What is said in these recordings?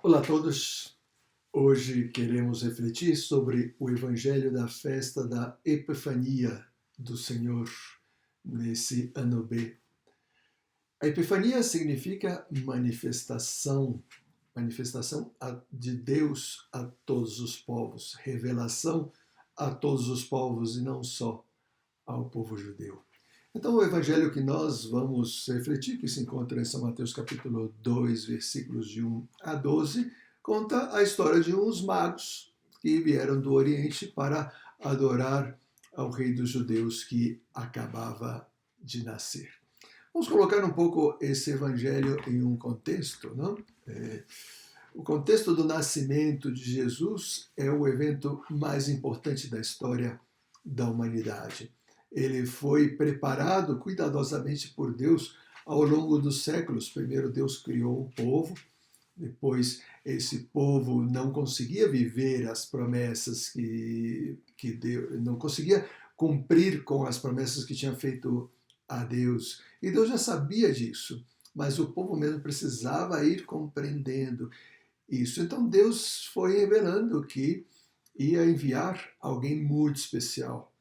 Olá a todos. Hoje queremos refletir sobre o Evangelho da festa da Epifania do Senhor nesse ano B. A Epifania significa manifestação de Deus a todos os povos, revelação a todos os povos e não só ao povo judeu. Então, o evangelho que nós vamos refletir, que se encontra em São Mateus capítulo 2, versículos de 1 a 12, conta a história de uns magos que vieram do Oriente para adorar ao rei dos judeus que acabava de nascer. Vamos colocar um pouco esse evangelho em um contexto, não? O contexto do nascimento de Jesus é o evento mais importante da história da humanidade. Ele foi preparado cuidadosamente por Deus ao longo dos séculos. Primeiro Deus criou um povo, depois esse povo não conseguia viver as promessas que Deus, não conseguia cumprir com as promessas que tinha feito a Deus. E Deus já sabia disso, mas o povo mesmo precisava ir compreendendo isso. Então Deus foi revelando que ia enviar alguém muito especial,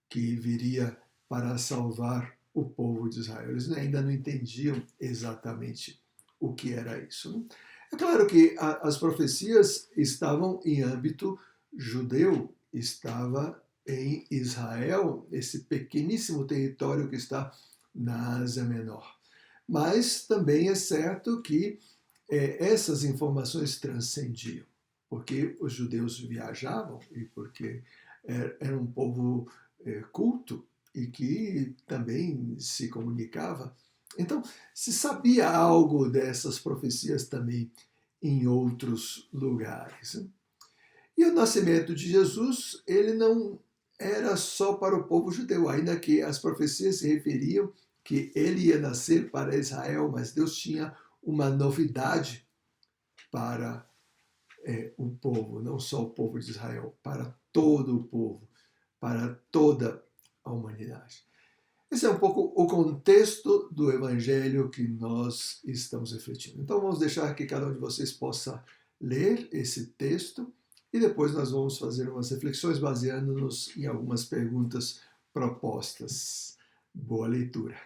que viria para salvar o povo de Israel. Eles ainda não entendiam exatamente o que era isso. É claro que as profecias estavam em âmbito judeu, estava em Israel, esse pequeníssimo território que está na Ásia Menor. Mas também é certo que essas informações transcendiam, porque os judeus viajavam e porque era um povo culto e que também se comunicava. Então, se sabia algo dessas profecias também em outros lugares. E o nascimento de Jesus, ele não era só para o povo judeu, ainda que as profecias se referiam que ele ia nascer para Israel, mas Deus tinha uma novidade para o povo, não só o povo de Israel, para todo o povo, para toda a humanidade. Esse é um pouco o contexto do evangelho que nós estamos refletindo. Então vamos deixar que cada um de vocês possa ler esse texto e depois nós vamos fazer umas reflexões baseando-nos em algumas perguntas propostas. Boa leitura.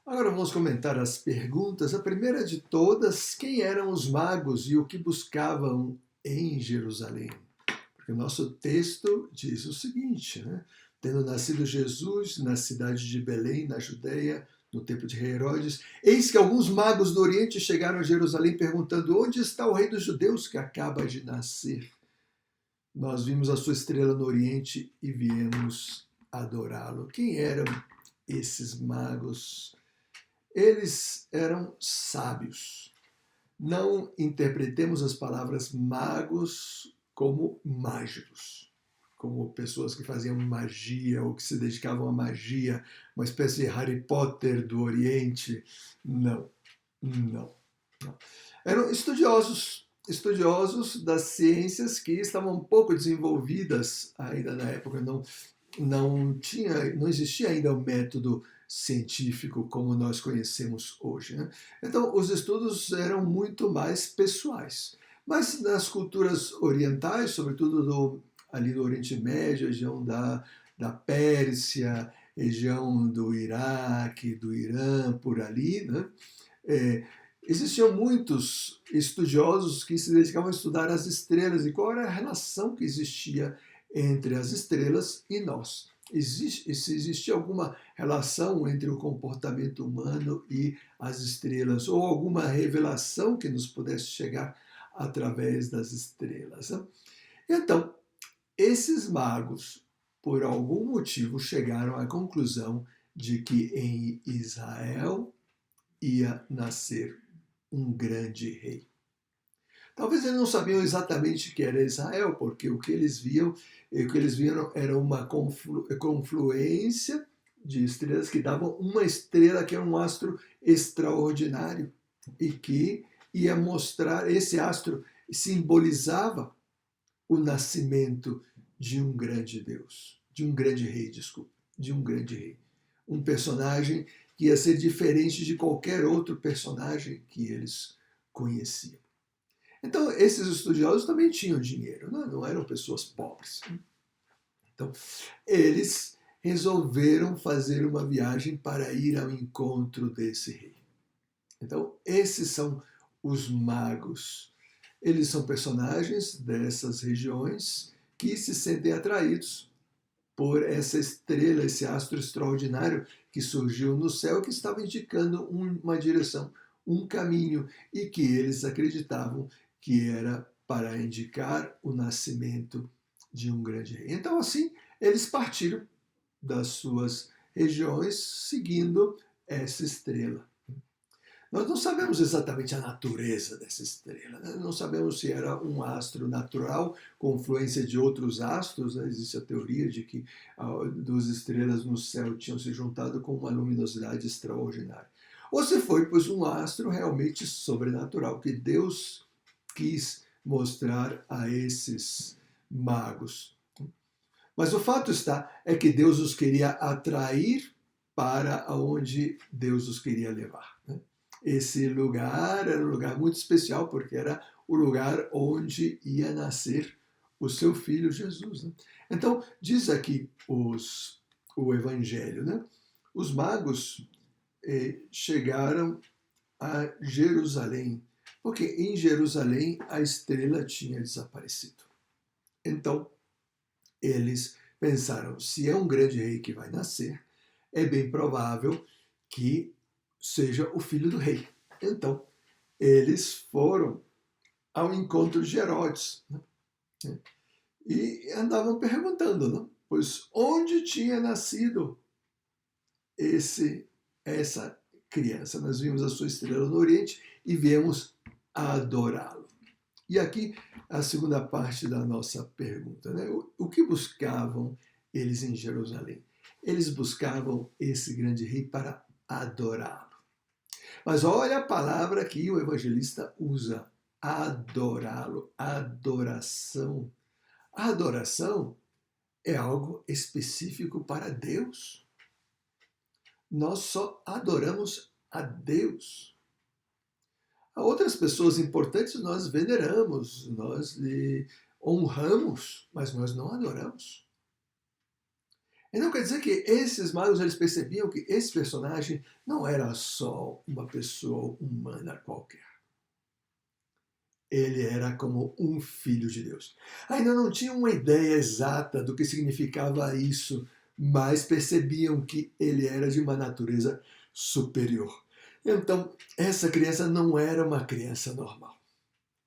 Agora vamos comentar as perguntas. A primeira de todas, quem eram os magos e o que buscavam em Jerusalém? Porque o nosso texto diz o seguinte, né? Tendo nascido Jesus na cidade de Belém, na Judéia, no tempo de Herodes, eis que alguns magos do Oriente chegaram a Jerusalém perguntando: onde está o rei dos judeus que acaba de nascer? Nós vimos a sua estrela no Oriente e viemos adorá-lo. Quem eram esses magos? Eles eram sábios. Não interpretemos as palavras magos como mágicos, como pessoas que faziam magia ou que se dedicavam à magia, uma espécie de Harry Potter do Oriente. Não, não, não. Eram estudiosos das ciências que estavam um pouco desenvolvidas ainda na época. Não existia ainda o método científico como nós conhecemos hoje, né? Então, os estudos eram muito mais pessoais. Mas nas culturas orientais, sobretudo ali do Oriente Médio, região da Pérsia, região do Iraque, do Irã, por ali, né? Existiam muitos estudiosos que se dedicavam a estudar as estrelas e qual era a relação que existia entre as estrelas e nós. Se existia alguma relação entre o comportamento humano e as estrelas, ou alguma revelação que nos pudesse chegar através das estrelas. Então, esses magos, por algum motivo, chegaram à conclusão de que em Israel ia nascer um grande rei. Talvez eles não sabiam exatamente o que era Israel, porque o que eles viam era uma confluência de estrelas que davam uma estrela que era um astro extraordinário. e que ia mostrar, esse astro simbolizava o nascimento de um grande Deus, de um grande rei, desculpa, de um grande rei. Um personagem que ia ser diferente de qualquer outro personagem que eles conheciam. Então, esses estudiosos também tinham dinheiro, não eram pessoas pobres. Então, eles resolveram fazer uma viagem para ir ao encontro desse rei. Então, esses são os magos. Eles são personagens dessas regiões que se sentem atraídos por essa estrela, esse astro extraordinário que surgiu no céu, que estava indicando uma direção, um caminho, e que eles acreditavam que era para indicar o nascimento de um grande rei. Então, assim, eles partiram das suas regiões seguindo essa estrela. Nós não sabemos exatamente a natureza dessa estrela, né? Não sabemos se era um astro natural com influência de outros astros, né? Existe a teoria de que duas estrelas no céu tinham se juntado com uma luminosidade extraordinária. Ou se foi, pois, um astro realmente sobrenatural que Deus quis mostrar a esses magos. Mas o fato está é que Deus os queria atrair para onde Deus os queria levar, né? Esse lugar era um lugar muito especial, porque era o lugar onde ia nascer o seu filho Jesus, né? Então, diz aqui o Evangelho, né? Os magos chegaram a Jerusalém, porque em Jerusalém a estrela tinha desaparecido. Então, eles pensaram, se é um grande rei que vai nascer, é bem provável que seja o filho do rei. Então, eles foram ao encontro de Herodes, né? E andavam perguntando, né? Pois onde tinha nascido essa criança? Nós vimos a sua estrela no Oriente e viemos adorá-lo. E aqui a segunda parte da nossa pergunta, né? O que buscavam eles em Jerusalém? Eles buscavam esse grande rei para adorá-lo. Mas olha a palavra que o evangelista usa: adorá-lo, adoração. A adoração é algo específico para Deus. Nós só adoramos a Deus. A outras pessoas importantes nós veneramos, nós lhe honramos, mas nós não adoramos. Então quer dizer que esses magos eles percebiam que esse personagem não era só uma pessoa humana qualquer. Ele era como um filho de Deus. Ainda não tinham uma ideia exata do que significava isso, mas percebiam que ele era de uma natureza superior. Então, essa criança não era uma criança normal.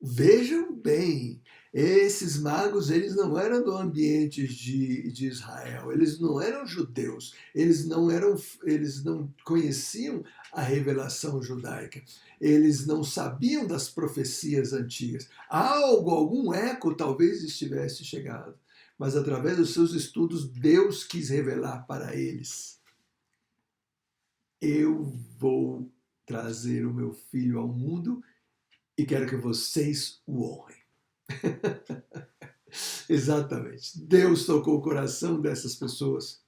Vejam bem, esses magos eles não eram do ambiente de Israel, eles não eram judeus, eles não conheciam a revelação judaica, eles não sabiam das profecias antigas. Algum eco talvez estivesse chegado, mas através dos seus estudos Deus quis revelar para eles: eu vou trazer o meu filho ao mundo e quero que vocês o honrem. Exatamente. Deus tocou o coração dessas pessoas,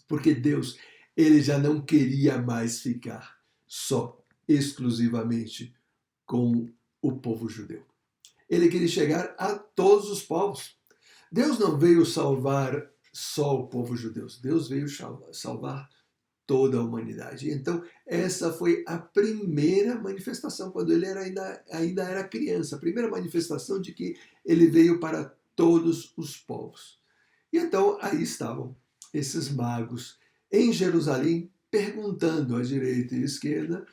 porque Deus, ele já não queria mais ficar só, exclusivamente com o povo judeu. Ele queria chegar a todos os povos. Deus não veio salvar só o povo judeu, Deus veio salvar toda a humanidade. Então, essa foi a primeira manifestação, quando ele ainda era criança, a primeira manifestação de que ele veio para todos os povos. E então, aí estavam esses magos em Jerusalém, perguntando à direita e à esquerda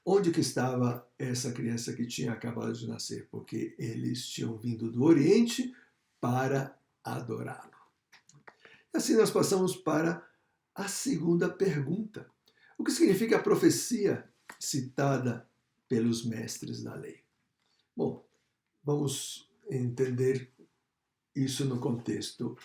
onde que estava essa criança que tinha acabado de nascer, porque eles tinham vindo do Oriente para adorá-lo. Assim nós passamos para a segunda pergunta: o que significa a profecia citada pelos mestres da lei? Bom, vamos entender isso no contexto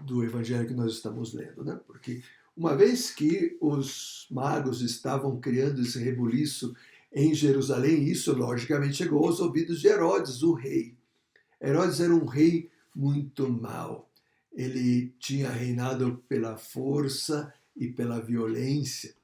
do evangelho que nós estamos lendo, né? Porque uma vez que os magos estavam criando esse rebuliço em Jerusalém. Isso, logicamente, chegou aos ouvidos de Herodes, o rei. Herodes era um rei muito mau. Ele tinha reinado pela força e pela violência.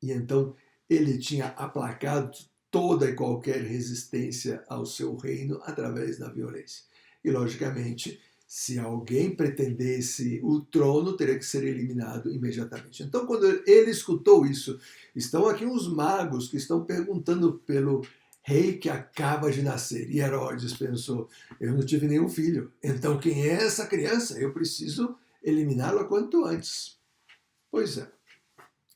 E então ele tinha aplacado toda e qualquer resistência ao seu reino através da violência. E, logicamente, se alguém pretendesse o trono, teria que ser eliminado imediatamente. Então, quando ele escutou isso, estão aqui uns magos que estão perguntando pelo rei que acaba de nascer. E Herodes pensou, eu não tive nenhum filho, então quem é essa criança? Eu preciso eliminá-la quanto antes. Pois é.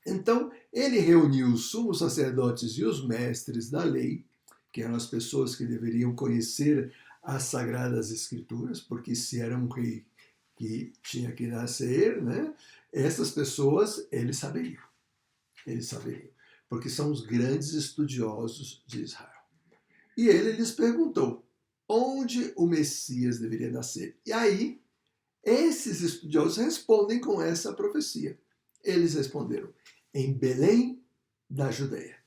Então, ele reuniu os sumos sacerdotes e os mestres da lei, que eram as pessoas que deveriam conhecer as Sagradas Escrituras, porque se era um rei que tinha que nascer, né, essas pessoas, eles saberiam, porque são os grandes estudiosos de Israel. E ele lhes perguntou onde o Messias deveria nascer. E aí, esses estudiosos respondem com essa profecia. Eles responderam, em Belém da Judeia,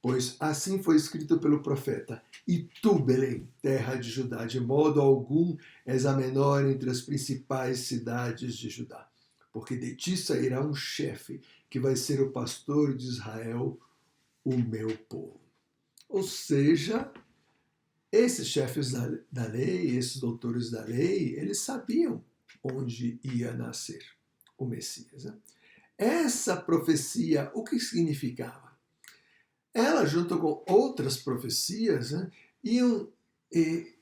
pois assim foi escrito pelo profeta, e tu, Belém, terra de Judá, de modo algum és a menor entre as principais cidades de Judá, porque de ti sairá um chefe, que vai ser o pastor de Israel, o meu povo. Ou seja, esses chefes da lei, esses doutores da lei, eles sabiam onde ia nascer o Messias. Né? Essa profecia, o que significava? Ela, junto com outras profecias, né, iam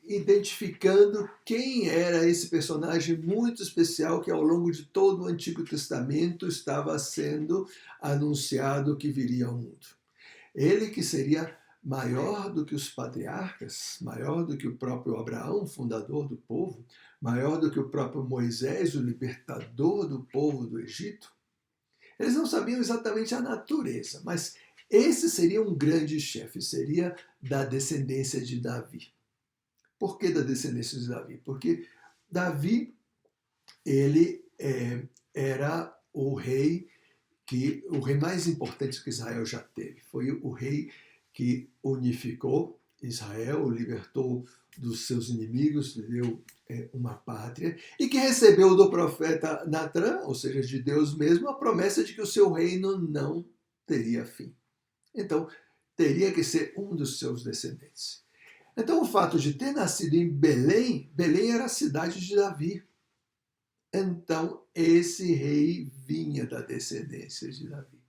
identificando quem era esse personagem muito especial que ao longo de todo o Antigo Testamento estava sendo anunciado que viria ao mundo. Ele que seria maior do que os patriarcas, maior do que o próprio Abraão, fundador do povo, maior do que o próprio Moisés, o libertador do povo do Egito. Eles não sabiam exatamente a natureza, mas esse seria um grande chefe, seria da descendência de Davi. Por que da descendência de Davi? Porque Davi, ele era o rei mais importante que Israel já teve. Foi o rei que unificou Israel, o libertou dos seus inimigos, lhe deu uma pátria, e que recebeu do profeta Natã, ou seja, de Deus mesmo, a promessa de que o seu reino não teria fim. Então, teria que ser um dos seus descendentes. Então, o fato de ter nascido em Belém, Belém era a cidade de Davi. Então, esse rei vinha da descendência de Davi.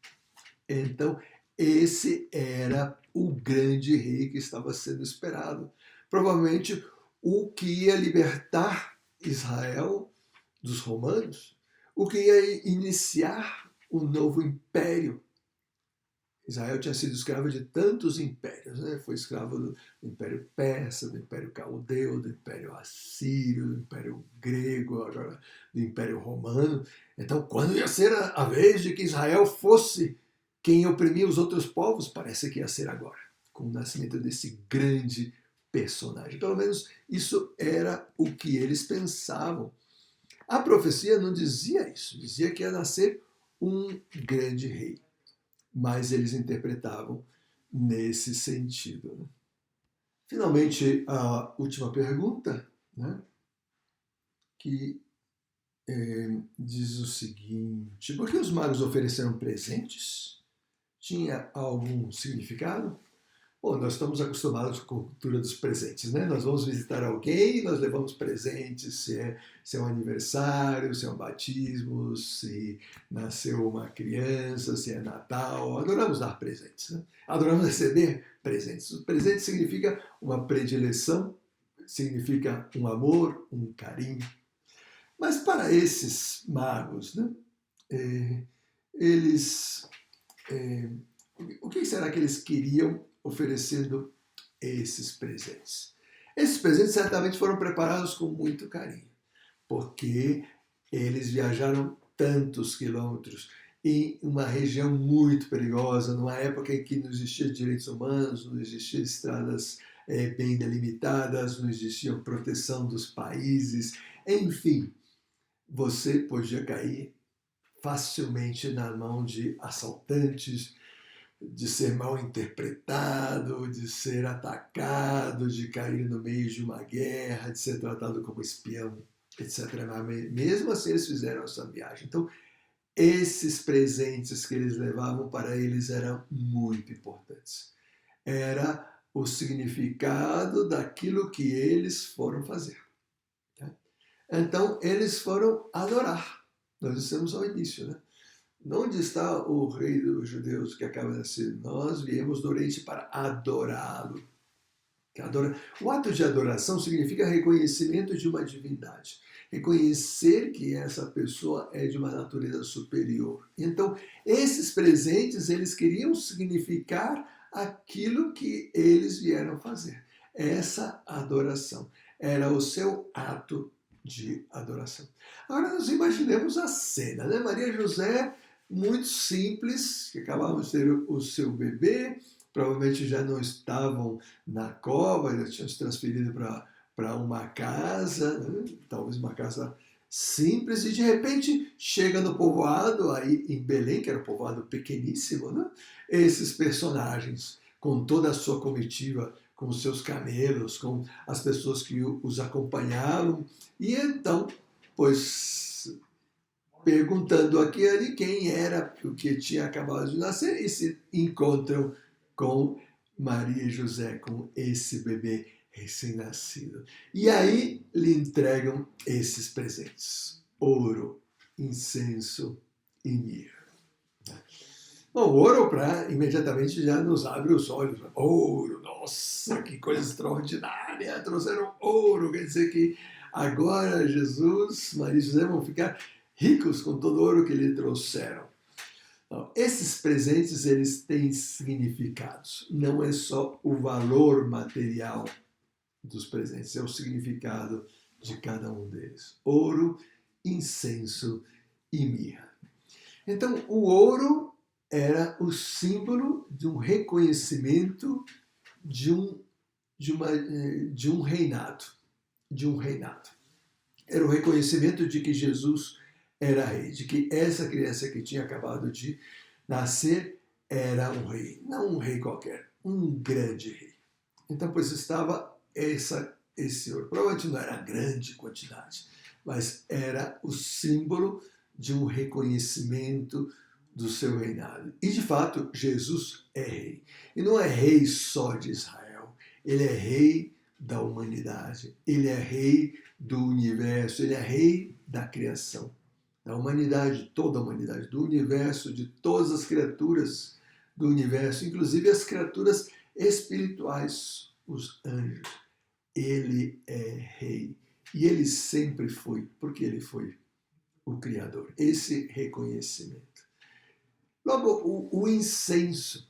Então, esse era o grande rei que estava sendo esperado. Provavelmente o que ia libertar Israel dos romanos, o que ia iniciar um novo império. Israel tinha sido escravo de tantos impérios, né? Foi escravo do Império Persa, do Império Caldeu, do Império Assírio, do Império Grego, agora do Império Romano. Então, quando ia ser a vez de que Israel fosse quem oprimia os outros povos? Parece que ia ser agora, com o nascimento desse grande personagem. Pelo menos isso era o que eles pensavam. A profecia não dizia isso, dizia que ia nascer um grande rei. Mas eles interpretavam nesse sentido. Né? Finalmente, a última pergunta, né, que diz o seguinte: por que os magos ofereceram presentes? Tinha algum significado? Bom, nós estamos acostumados com a cultura dos presentes, né? Nós vamos visitar alguém, nós levamos presentes, se é um aniversário, se é um batismo, se nasceu uma criança, se é Natal. Adoramos dar presentes, né? Adoramos receber presentes. O presente significa uma predileção, significa um amor, um carinho. Mas para esses magos, né? O que será que eles queriam oferecendo esses presentes? Esses presentes certamente foram preparados com muito carinho, porque eles viajaram tantos quilômetros em uma região muito perigosa, numa época em que não existiam direitos humanos, não existiam estradas bem delimitadas, não existia proteção dos países, enfim, você podia cair facilmente na mão de assaltantes, de ser mal interpretado, de ser atacado, de cair no meio de uma guerra, de ser tratado como espião, etc. Mas mesmo assim eles fizeram essa viagem. Então, esses presentes que eles levavam para eles eram muito importantes. Era o significado daquilo que eles foram fazer. Então, eles foram adorar. Nós dissemos ao início, né? Onde está o rei dos judeus que acaba de nascer? Nós viemos do Oriente para adorá-lo. O ato de adoração significa reconhecimento de uma divindade. Reconhecer que essa pessoa é de uma natureza superior. Então, esses presentes, eles queriam significar aquilo que eles vieram fazer. Essa adoração era o seu ato de adoração. Agora, nós imaginemos a cena, né? Maria e José, muito simples, que acabavam de ter o seu bebê, provavelmente já não estavam na cova, já tinham se transferido para uma casa, né? Talvez uma casa simples, e de repente chega no povoado, aí em Belém, que era um povoado pequeníssimo, né? Esses personagens, com toda a sua comitiva, com os seus camelos, com as pessoas que os acompanhavam, e então, pois, perguntando aqui ali quem era o que tinha acabado de nascer, e se encontram com Maria e José, com esse bebê recém-nascido. E aí lhe entregam esses presentes: ouro, incenso e mirra. Bom, ouro imediatamente já nos abre os olhos. Ouro, nossa, que coisa extraordinária! Trouxeram ouro, quer dizer que agora Jesus, Maria e José vão ficar ricos com todo o ouro que lhe trouxeram. Então, esses presentes, eles têm significados. Não é só o valor material dos presentes, é o significado de cada um deles. Ouro, incenso e mirra. Então, o ouro era o símbolo de um reconhecimento de um reinado. Era o reconhecimento de que Jesus era rei, de que essa criança que tinha acabado de nascer era um rei, não um rei qualquer, um grande rei. Então, pois estava esse ouro. Provavelmente não era grande quantidade, mas era o símbolo de um reconhecimento do seu reinado. E, de fato, Jesus é rei. E não é rei só de Israel. Ele é rei da humanidade. Ele é rei do universo. Ele é rei da criação. Da humanidade, toda a humanidade, do universo, de todas as criaturas do universo, inclusive as criaturas espirituais, os anjos. Ele é rei. E ele sempre foi, porque ele foi o Criador. Esse reconhecimento. Logo, o incenso.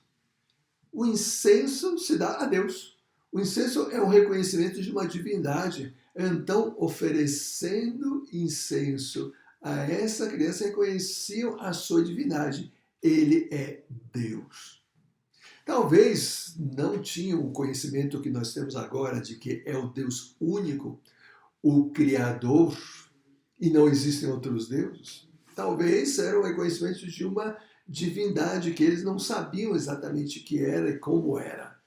O incenso se dá a Deus. O incenso é um reconhecimento de uma divindade. Então, oferecendo incenso a essa criança, reconheciam a sua divindade. Ele é Deus. Talvez não tinham o conhecimento que nós temos agora de que é o Deus único, o Criador, e não existem outros deuses. Talvez era um reconhecimento de uma divindade que eles não sabiam exatamente o que era e como era,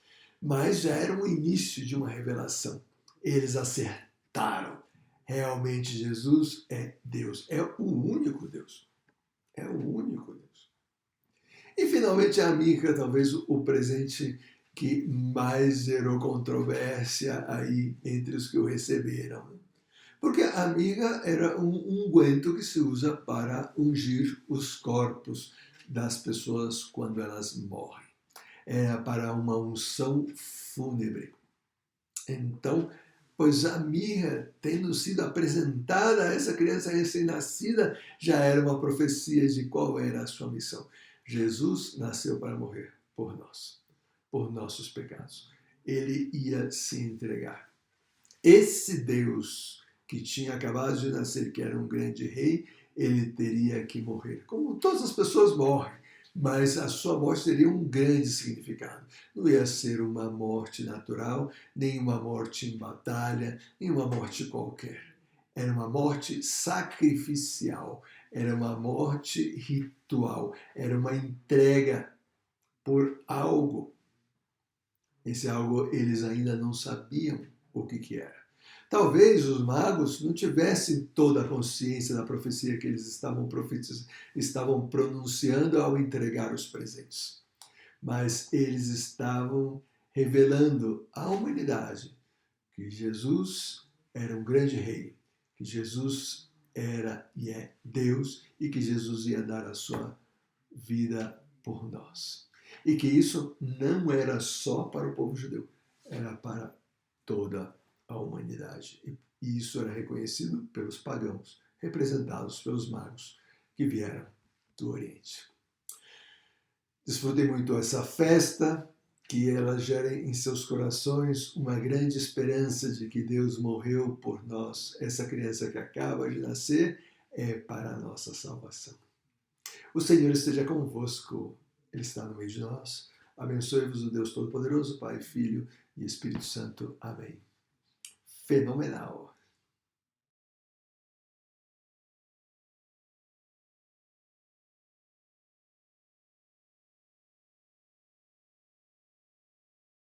mas já era o início de uma revelação. Eles acertaram. Realmente Jesus é Deus, é o único Deus. É o único Deus. E finalmente a mirra, talvez o presente que mais gerou controvérsia aí entre os que o receberam. Porque a mirra era um unguento que se usa para ungir os corpos das pessoas quando elas morrem. Era para uma unção fúnebre. Então, pois a mirra, tendo sido apresentada a essa criança recém-nascida, já era uma profecia de qual era a sua missão. Jesus nasceu para morrer por nós, por nossos pecados. Ele ia se entregar. Esse Deus que tinha acabado de nascer, que era um grande rei, ele teria que morrer. Como todas as pessoas morrem, mas a sua morte teria um grande significado. Não ia ser uma morte natural, nem uma morte em batalha, nem uma morte qualquer. Era uma morte sacrificial, era uma morte ritual, era uma entrega por algo. Esse algo eles ainda não sabiam o que era. Talvez os magos não tivessem toda a consciência da profecia que eles estavam pronunciando ao entregar os presentes. Mas eles estavam revelando à humanidade que Jesus era um grande rei, que Jesus era e é Deus e que Jesus ia dar a sua vida por nós. E que isso não era só para o povo judeu, era para toda a humanidade. E isso era reconhecido pelos pagãos, representados pelos magos que vieram do Oriente. Desfrutem muito essa festa, que ela gere em seus corações uma grande esperança de que Deus morreu por nós. Essa criança que acaba de nascer é para a nossa salvação. O Senhor esteja convosco, Ele está no meio de nós. Abençoe-vos o Deus Todo-Poderoso, Pai, Filho e Espírito Santo. Amém. Fenomenal!